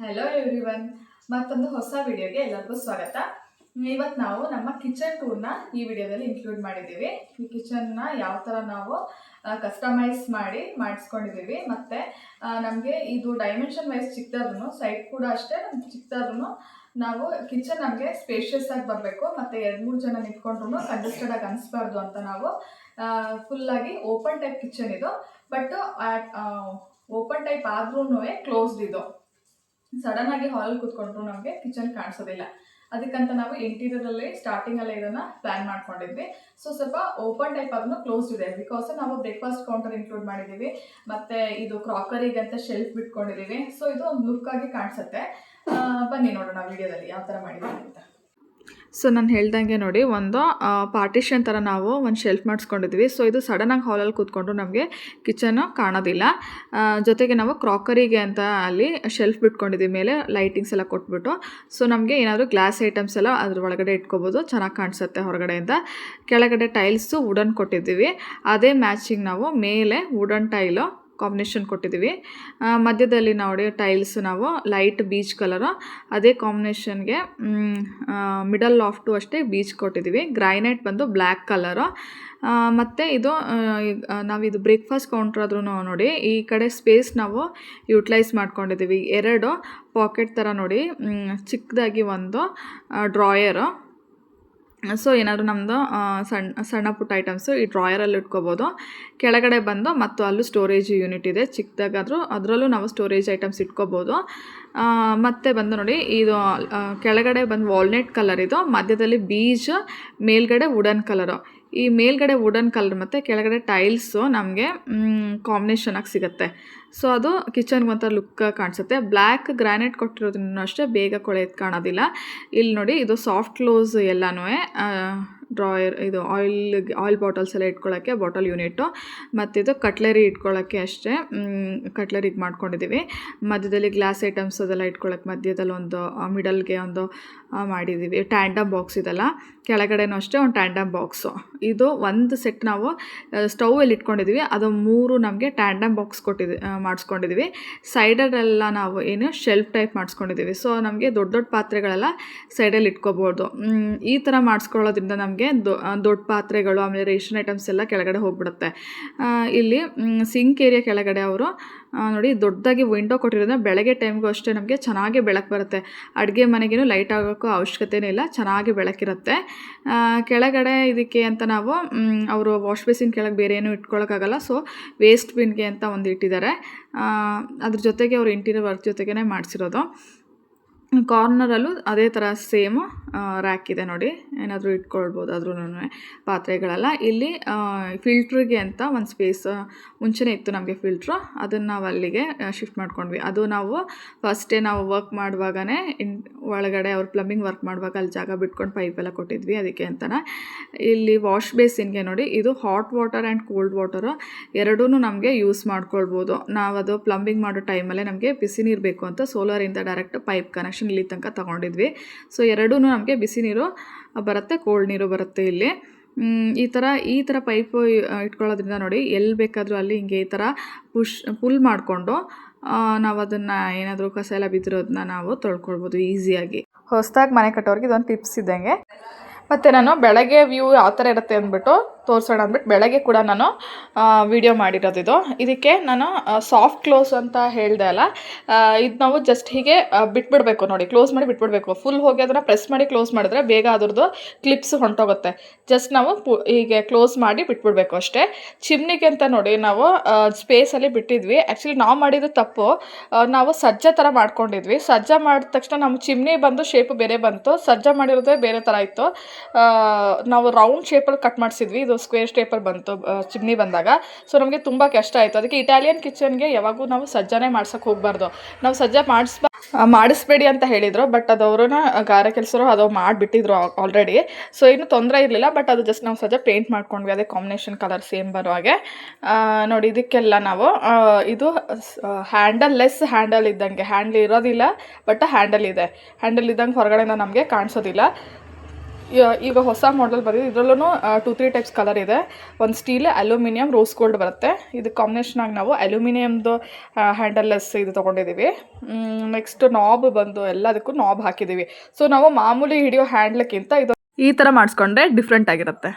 Hello everyone, ಮತ್ತೊಂದು ಹೊಸ ವಿಡಿಯೋಗೆ ಎಲ್ಲರಿಗೂ ಸ್ವಾಗತ. ಇವತ್ತು ನಾವು ನಮ್ಮ ಕಿಚನ್ ಟೂರ್ನ ಈ ವಿಡಿಯೋದಲ್ಲಿ ಇನ್ಕ್ಲೂಡ್ ಮಾಡಿದ್ದೀವಿ. ಈ ಕಿಚನ್ನ ಯಾವ ಥರ ನಾವು ಕಸ್ಟಮೈಸ್ ಮಾಡಿಸ್ಕೊಂಡಿದ್ದೀವಿ. ಮತ್ತು ನಮಗೆ ಇದು ಡೈಮೆನ್ಷನ್ ವೈಸ್ ಚಿಕ್ಕದಾದ್ರೂ, ಸೈಡ್ ಕೂಡ ಅಷ್ಟೇ ಚಿಕ್ಕದಾದ್ರೂ ನಾವು ಕಿಚನ್ ನಮಗೆ ಸ್ಪೇಷಿಯಸ್ ಆಗಿ ಬರಬೇಕು ಮತ್ತು 2-3 ಜನ ನಿಂತ್ಕೊಂಡ್ರು ಕಂಜೆಸ್ಟೆಡ್ ಆಗಿ ಅನಿಸ್ಬಾರ್ದು ಅಂತ ನಾವು ಫುಲ್ಲಾಗಿ ಓಪನ್ ಟೈಪ್ ಕಿಚನ್ ಇದು. ಬಟ್ ಓಪನ್ ಟೈಪ್ ಆದ್ರೂ ಕ್ಲೋಸ್ಡ್ ಇದು. ಸಡನ್ ಆಗಿ ಹಾಲ್ ಕೂತ್ಕೊಂಡ್ರು ನಮಗೆ ಕಿಚನ್ ಕಾಣಿಸೋದಿಲ್ಲ. ಅದಕ್ಕಂತ ನಾವು ಇಂಟೀರಿಯರಲ್ಲಿ ಸ್ಟಾರ್ಟಿಂಗಲ್ಲೇ ಇದನ್ನು ಪ್ಲ್ಯಾನ್ ಮಾಡ್ಕೊಂಡಿದ್ವಿ. ಸೊ ಸ್ವಲ್ಪ ಓಪನ್ ಟೈಪ್ ಅದನ್ನು ಕ್ಲೋಸ್ ಇದೆ, ಬಿಕಾಸ್ ನಾವು ಬ್ರೇಕ್ಫಾಸ್ಟ್ ಕೌಂಟರ್ ಇನ್ಕ್ಲೂಡ್ ಮಾಡಿದ್ದೀವಿ. ಮತ್ತು ಇದು ಕ್ರಾಕರಿಗೆ ಅಂತ ಶೆಲ್ಫ್ ಬಿಟ್ಕೊಂಡಿದ್ದೀವಿ. ಸೊ ಇದು ಒಂದು ಲುಕ್ ಆಗಿ ಕಾಣಿಸುತ್ತೆ. ಬನ್ನಿ ನೋಡೋಣ ವಿಡಿಯೋದಲ್ಲಿ ಯಾವ ಥರ ಮಾಡಿದ್ದೀವಿ ಅಂತ. ಸೊ ನಾನು ಹೇಳ್ದಂಗೆ ನೋಡಿ, ಒಂದು ಪಾರ್ಟಿಷನ್ ಥರ ನಾವು ಒಂದು ಶೆಲ್ಫ್ ಮಾಡಿಸ್ಕೊಂಡಿದ್ವಿ. ಸೊ ಇದು ಸಡನ್ನಾಗಿ ಹಾಲಲ್ಲಿ ಕೂತ್ಕೊಂಡು ನಮಗೆ ಕಿಚನ್ನು ಕಾಣೋದಿಲ್ಲ. ಜೊತೆಗೆ ನಾವು ಕ್ರಾಕರಿಗೆ ಅಂತ ಅಲ್ಲಿ ಶೆಲ್ಫ್ ಬಿಟ್ಕೊಂಡಿದ್ದೀವಿ, ಮೇಲೆ ಲೈಟಿಂಗ್ಸ್ ಎಲ್ಲ ಕೊಟ್ಬಿಟ್ಟು. ಸೊ ನಮಗೆ ಏನಾದರೂ ಗ್ಲಾಸ್ ಐಟಮ್ಸ್ ಎಲ್ಲ ಅದ್ರ ಒಳಗಡೆ ಇಟ್ಕೋಬೋದು, ಚೆನ್ನಾಗಿ ಕಾಣಿಸುತ್ತೆ ಹೊರಗಡೆಯಿಂದ. ಕೆಳಗಡೆ ಟೈಲ್ಸು ವುಡನ್ ಕೊಟ್ಟಿದ್ದೀವಿ, ಅದೇ ಮ್ಯಾಚಿಂಗ್ ನಾವು ಮೇಲೆ ವುಡನ್ ಟೈಲು ಕಾಂಬಿನೇಷನ್ ಕೊಟ್ಟಿದ್ದೀವಿ. ಮಧ್ಯದಲ್ಲಿ ನೋಡಿ ಟೈಲ್ಸ್ ನಾವು ಲೈಟ್ ಬೀಚ್ ಕಲರು, ಅದೇ ಕಾಂಬಿನೇಷನ್ಗೆ ಮಿಡಲ್ ಲಾಫ್ಟು ಅಷ್ಟೇ ಬೀಚ್ ಕೊಟ್ಟಿದ್ದೀವಿ. ಗ್ರೈನೈಟ್ ಬಂದು ಬ್ಲ್ಯಾಕ್ ಕಲರು. ಮತ್ತು ಇದು ನಾವಿದು ಬ್ರೇಕ್ಫಾಸ್ಟ್ ಕೌಂಟ್ರ್ ಆದ್ರೂ ನೋಡಿ, ಈ ಕಡೆ ಸ್ಪೇಸ್ ನಾವು ಯುಟಿಲೈಸ್ ಮಾಡ್ಕೊಂಡಿದ್ದೀವಿ. 2 ಪಾಕೆಟ್ ಥರ ನೋಡಿ, ಚಿಕ್ಕದಾಗಿ ಒಂದು ಡ್ರಾಯರು. ಸೊ ಏನಾದರೂ ನಮ್ಮದು ಸಣ್ಣ ಪುಟ್ಟ ಐಟಮ್ಸು ಈ ಡ್ರಾಯರಲ್ಲಿ ಇಟ್ಕೋಬೋದು. ಕೆಳಗಡೆ ಬಂದು ಮತ್ತು ಅಲ್ಲೂ ಸ್ಟೋರೇಜ್ ಯೂನಿಟ್ ಇದೆ ಚಿಕ್ಕದಾಗಾದರೂ, ಅದರಲ್ಲೂ ನಾವು ಸ್ಟೋರೇಜ್ ಐಟಮ್ಸ್ ಇಟ್ಕೋಬೋದು. ಮತ್ತು ಬಂದು ನೋಡಿ, ಇದು ಕೆಳಗಡೆ ಬಂದು ವಾಲ್ನಟ್ ಕಲರ್, ಇದು ಮಧ್ಯದಲ್ಲಿ ಬೀಜ್, ಮೇಲ್ಗಡೆ ವುಡನ್ ಕಲರು. ಈ ಮೇಲ್ಗಡೆ ವುಡನ್ ಕಲರ್ ಮತ್ತು ಕೆಳಗಡೆ ಟೈಲ್ಸು ನಮಗೆ ಕಾಂಬಿನೇಷನಾಗಿ ಸಿಗುತ್ತೆ. ಸೊ ಅದು ಕಿಚನ್ಗೆ ಒಂಥರ ಲುಕ್ ಕಾಣಿಸುತ್ತೆ. ಬ್ಲ್ಯಾಕ್ ಗ್ರಾನೈಟ್ ಕೊಟ್ಟಿರೋದ್ರಿಂದ ಅಷ್ಟೇ ಬೇಗ ಕೊಳೆಯೋದು ಕಾಣೋದಿಲ್ಲ. ಇಲ್ಲಿ ನೋಡಿ, ಇದು ಸಾಫ್ಟ್ ಕ್ಲೋಸ್ ಎಲ್ಲನೂ ಡ್ರಾಯರ್, ಇದು ಆಯಿಲ್ ಬಾಟಲ್ಸ್ ಎಲ್ಲ ಇಟ್ಕೊಳ್ಳೋಕ್ಕೆ ಬಾಟಲ್ ಯೂನಿಟು. ಮತ್ತು ಇದು ಕಟ್ಲರಿ ಇಟ್ಕೊಳ್ಳೋಕ್ಕೆ ಅಷ್ಟೇ, ಕಟ್ಲರಿಗೆ ಮಾಡ್ಕೊಂಡಿದ್ದೀವಿ. ಮಧ್ಯದಲ್ಲಿ ಗ್ಲಾಸ್ ಐಟಮ್ಸ್ ಅದೆಲ್ಲ ಇಟ್ಕೊಳ್ಳೋಕ್ಕೆ ಮಧ್ಯದಲ್ಲಿ ಒಂದು ಮಿಡಲ್ಗೆ ಒಂದು ಮಾಡಿದ್ದೀವಿ. ಟ್ಯಾಂಡಮ್ ಬಾಕ್ಸ್ ಇದೆಲ್ಲ, ಕೆಳಗಡೆನೂ ಅಷ್ಟೇ ಒಂದು ಟ್ಯಾಂಡಮ್ ಬಾಕ್ಸು. ಇದು ಒಂದು ಸೆಟ್ ನಾವು ಸ್ಟೌವಲ್ಲಿ ಇಟ್ಕೊಂಡಿದ್ದೀವಿ, ಅದು 3 ನಮಗೆ ಟ್ಯಾಂಡಮ್ ಬಾಕ್ಸ್ ಮಾಡಿಸ್ಕೊಂಡಿದ್ದೀವಿ. ಸೈಡಲ್ಲೆಲ್ಲ ನಾವು ಏನು ಶೆಲ್ಫ್ ಟೈಪ್ ಮಾಡಿಸ್ಕೊಂಡಿದ್ದೀವಿ. ಸೊ ನಮಗೆ ದೊಡ್ಡ ದೊಡ್ಡ ಪಾತ್ರೆಗಳೆಲ್ಲ ಸೈಡಲ್ಲಿ ಇಟ್ಕೋಬೋದು. ಈ ಥರ ಮಾಡಿಸ್ಕೊಳ್ಳೋದ್ರಿಂದ ನಮಗೆ ದೊಡ್ಡ ಪಾತ್ರೆಗಳು, ಆಮೇಲೆ ರೇಷನ್ ಐಟಮ್ಸ್ ಎಲ್ಲ ಕೆಳಗಡೆ ಹೋಗ್ಬಿಡುತ್ತೆ. ಇಲ್ಲಿ ಸಿಂಕ್ ಏರಿಯಾ ಕೆಳಗಡೆ ಅವರು ನೋಡಿ ದೊಡ್ಡದಾಗಿ ವಿಂಡೋ ಕೊಟ್ಟಿರೋದ್ರಿಂದ ಬೆಳಗ್ಗೆ ಟೈಮ್ಗೂ ಅಷ್ಟೇ ನಮಗೆ ಚೆನ್ನಾಗಿ ಬೆಳಕು ಬರುತ್ತೆ. ಅಡುಗೆ ಮನೆಗೇನು ಲೈಟ್ ಆಗೋಕ್ಕೂ ಅವಶ್ಯಕತೆಯೇ ಇಲ್ಲ, ಚೆನ್ನಾಗಿ ಬೆಳಕಿರುತ್ತೆ. ಕೆಳಗಡೆ ಇದಕ್ಕೆ ಅಂತ ನಾವು ಅವರು ವಾಶ್ ಬೇಸಿನ್ ಕೆಳಗೆ ಬೇರೆ ಏನೂ ಇಟ್ಕೊಳ್ಳೋಕ್ಕಾಗಲ್ಲ. ಸೊ ವೇಸ್ಟ್ ಬಿನ್ಗೆ ಅಂತ ಒಂದು ಇಟ್ಟಿದ್ದಾರೆ. ಅದ್ರ ಜೊತೆಗೆ ಅವರು ಇಂಟೀರಿಯರ್ ವರ್ಕ್ ಜೊತೆಗೇ ಮಾಡಿಸಿರೋದು. ಕಾರ್ನರಲ್ಲೂ ಅದೇ ಥರ ಸೇಮು ರ್ಯಾಕ್ ಇದೆ ನೋಡಿ, ಏನಾದರೂ ಇಟ್ಕೊಳ್ಬೋದು ಅದ್ರೂ ಪಾತ್ರೆಗಳೆಲ್ಲ. ಇಲ್ಲಿ ಫಿಲ್ಟ್ರಿಗೆ ಅಂತ ಒಂದು ಸ್ಪೇಸ್ ಮುಂಚೆನೇ ಇತ್ತು ನಮಗೆ ಫಿಲ್ಟ್ರು, ಅದನ್ನು ನಾವು ಅಲ್ಲಿಗೆ ಶಿಫ್ಟ್ ಮಾಡ್ಕೊಂಡ್ವಿ. ಅದು ನಾವು ಫಸ್ಟೇ ನಾವು ವರ್ಕ್ ಮಾಡುವಾಗಲೇ ಒಳಗಡೆ ಅವ್ರು ಪ್ಲಂಬಿಂಗ್ ವರ್ಕ್ ಮಾಡುವಾಗ ಅಲ್ಲಿ ಜಾಗ ಬಿಟ್ಕೊಂಡು ಪೈಪೆಲ್ಲ ಕೊಟ್ಟಿದ್ವಿ, ಅದಕ್ಕೆ ಅಂತಲೇ. ಇಲ್ಲಿ ವಾಶ್ ಬೇಸಿನ್ಗೆ ನೋಡಿ, ಇದು hot water and cold water ಎರಡೂ ನಮಗೆ ಯೂಸ್ ಮಾಡ್ಕೊಳ್ಬೋದು. ನಾವು ಅದು ಪ್ಲಂಬಿಂಗ್ ಮಾಡೋ ಟೈಮಲ್ಲೇ ನಮಗೆ ಬಿಸಿ ನೀರು ಬೇಕು ಅಂತ ಸೋಲಾರಿಂದ ಡೈರೆಕ್ಟ್ ಪೈಪ್ ಕನೆಕ್ಷನ್ ಇಲ್ಲಿ ತನಕ ತೊಗೊಂಡಿದ್ವಿ. ಸೊ ಎರಡೂ ನಮಗೆ ಬಿಸಿ ನೀರು ಬರುತ್ತೆ, ಕೋಲ್ಡ್ ನೀರು ಬರುತ್ತೆ. ಇಲ್ಲಿ ಈ ಥರ ಪೈಪು ಇಟ್ಕೊಳ್ಳೋದ್ರಿಂದ ನೋಡಿ, ಎಲ್ಲಿ ಬೇಕಾದರೂ ಅಲ್ಲಿ ಹಿಂಗೆ ಈ ಥರ ಪುಲ್ ಮಾಡಿಕೊಂಡು ನಾವು ಅದನ್ನು ಏನಾದರೂ ಕಸ ಎಲ್ಲ ಬಿದ್ದಿರೋದನ್ನ ನಾವು ತೊಳ್ಕೊಳ್ಬೋದು ಈಸಿಯಾಗಿ. ಹೊಸದಾಗಿ ಮನೆ ಕಟ್ಟೋರಿಗೆ ಇದೊಂದು ಟಿಪ್ಸ್ ಇದ್ದಂಗೆ. ಮತ್ತು ನಾನು ಬೆಳಗ್ಗೆ ವ್ಯೂ ಯಾವ ಥರ ಇರುತ್ತೆ ಅಂದ್ಬಿಟ್ಟು ತೋರಿಸೋಣ ಅಂದ್ಬಿಟ್ಟು ಬೆಳಗ್ಗೆ ಕೂಡ ನಾನು ವಿಡಿಯೋ ಮಾಡಿರೋದಿದು. ಇದಕ್ಕೆ ನಾನು ಸಾಫ್ಟ್ ಕ್ಲೋಸ್ ಅಂತ ಹೇಳಿದೆ ಅಲ್ಲ, ಇದು ನಾವು ಜಸ್ಟ್ ಹೀಗೆ ಬಿಟ್ಬಿಡಬೇಕು ನೋಡಿ, ಕ್ಲೋಸ್ ಮಾಡಿ ಬಿಟ್ಬಿಡಬೇಕು. ಫುಲ್ ಹೋಗಿ ಅದನ್ನು ಪ್ರೆಸ್ ಮಾಡಿ ಕ್ಲೋಸ್ ಮಾಡಿದ್ರೆ ಬೇಗ ಅದ್ರದ್ದು ಕ್ಲಿಪ್ಸ್ ಹೊಂಟೋಗುತ್ತೆ. ಜಸ್ಟ್ ನಾವು ಹೀಗೆ ಕ್ಲೋಸ್ ಮಾಡಿ ಬಿಟ್ಬಿಡಬೇಕು ಅಷ್ಟೇ. ಚಿಮ್ನಿಗೆ ಅಂತ ನೋಡಿ ನಾವು ಸ್ಪೇಸಲ್ಲಿ ಬಿಟ್ಟಿದ್ವಿ. ಆ್ಯಕ್ಚುಲಿ ನಾವು ಮಾಡಿದ್ದು ತಪ್ಪು, ನಾವು ಸಜ್ಜ ಥರ ಮಾಡ್ಕೊಂಡಿದ್ವಿ. ಸಜ್ಜ ಮಾಡಿದ ತಕ್ಷಣ ನಮ್ಮ ಚಿಮ್ನಿ ಬಂದು ಶೇಪು ಬೇರೆ ಬಂತು, ಸಜ್ಜ ಮಾಡಿರೋದೇ ಬೇರೆ ಥರ ಇತ್ತು. ನಾವು ರೌಂಡ್ ಶೇಪಲ್ಲಿ ಕಟ್ ಮಾಡಿಸಿದ್ವಿ, ಇದು ಸ್ಕ್ವೇರ್ ಶೇಪಲ್ಲಿ ಬಂತು ಚಿಮ್ನಿ ಬಂದಾಗ. ಸೊ ನಮಗೆ ತುಂಬ ಕಷ್ಟ ಆಯಿತು. ಅದಕ್ಕೆ ಇಟಾಲಿಯನ್ ಕಿಚನ್ಗೆ ಯಾವಾಗೂ ನಾವು ಸಜ್ಜಾನೇ ಮಾಡ್ಸೋಕ್ಕೆ ಹೋಗಬಾರ್ದು. ನಾವು ಸಜ್ಜ ಮಾಡಿಸ್ಬೇಡಿ ಅಂತ ಹೇಳಿದರು, ಬಟ್ ಅದು ಅವ್ರನ್ನ ಗಾರೆ ಕೆಲಸರು ಅದು ಮಾಡಿಬಿಟ್ಟಿದ್ರು ಆಲ್ರೆಡಿ. ಸೊ ಏನು ತೊಂದರೆ ಇರಲಿಲ್ಲ, ಬಟ್ ಅದು ಜಸ್ಟ್ ನಾವು ಸಜ್ಜ ಪೇಂಟ್ ಮಾಡ್ಕೊಂಡ್ವಿ, ಅದೇ ಕಾಂಬಿನೇಷನ್ ಕಲರ್ ಸೇಮ್ ಬರೋ ಹಾಗೆ. ನೋಡಿ, ಇದಕ್ಕೆಲ್ಲ ನಾವು ಇದು ಹ್ಯಾಂಡಲ್ಲೆಸ್ ಹ್ಯಾಂಡಲ್ ಇದ್ದಂಗೆ, ಹ್ಯಾಂಡಲ್ ಇರೋದಿಲ್ಲ ಬಟ್ ಹ್ಯಾಂಡಲ್ ಇದೆ. ಹ್ಯಾಂಡಲ್ ಇದ್ದಂಗೆ ಹೊರಗಡೆಯಿಂದ ನಮಗೆ ಕಾಣಿಸೋದಿಲ್ಲ. ಈಗ ಹೊಸ ಮಾಡೆಲ್ ಬಂದಿದೆ. ಇದರಲ್ಲೂ 2-3 ಟೈಪ್ಸ್ ಕಲರ್ ಇದೆ. ಒಂದು ಸ್ಟೀಲ್, ಅಲ್ಯೂಮಿನಿಯಂ, ರೋಸ್ ಗೋಲ್ಡ್ ಬರುತ್ತೆ. ಇದು ಕಾಂಬಿನೇಷನ್ ಆಗಿ ನಾವು ಅಲ್ಯೂಮಿನಿಯಮ್ದು ಹ್ಯಾಂಡಲ್ಲೆಸ್ ಇದು ತೊಗೊಂಡಿದ್ದೀವಿ. ನೆಕ್ಸ್ಟ್ ನಾಬ್ ಬಂದು ಎಲ್ಲದಕ್ಕೂ ನಾಬ್ ಹಾಕಿದ್ದೀವಿ. ಸೊ ನಾವು ಮಾಮೂಲಿ ಹಿಡಿಯೋ ಹ್ಯಾಂಡ್ಲಕ್ಕಿಂತ ಇದು ಈ ಥರ ಮಾಡಿಸ್ಕೊಂಡ್ರೆ ಡಿಫ್ರೆಂಟ್ ಆಗಿರುತ್ತೆ.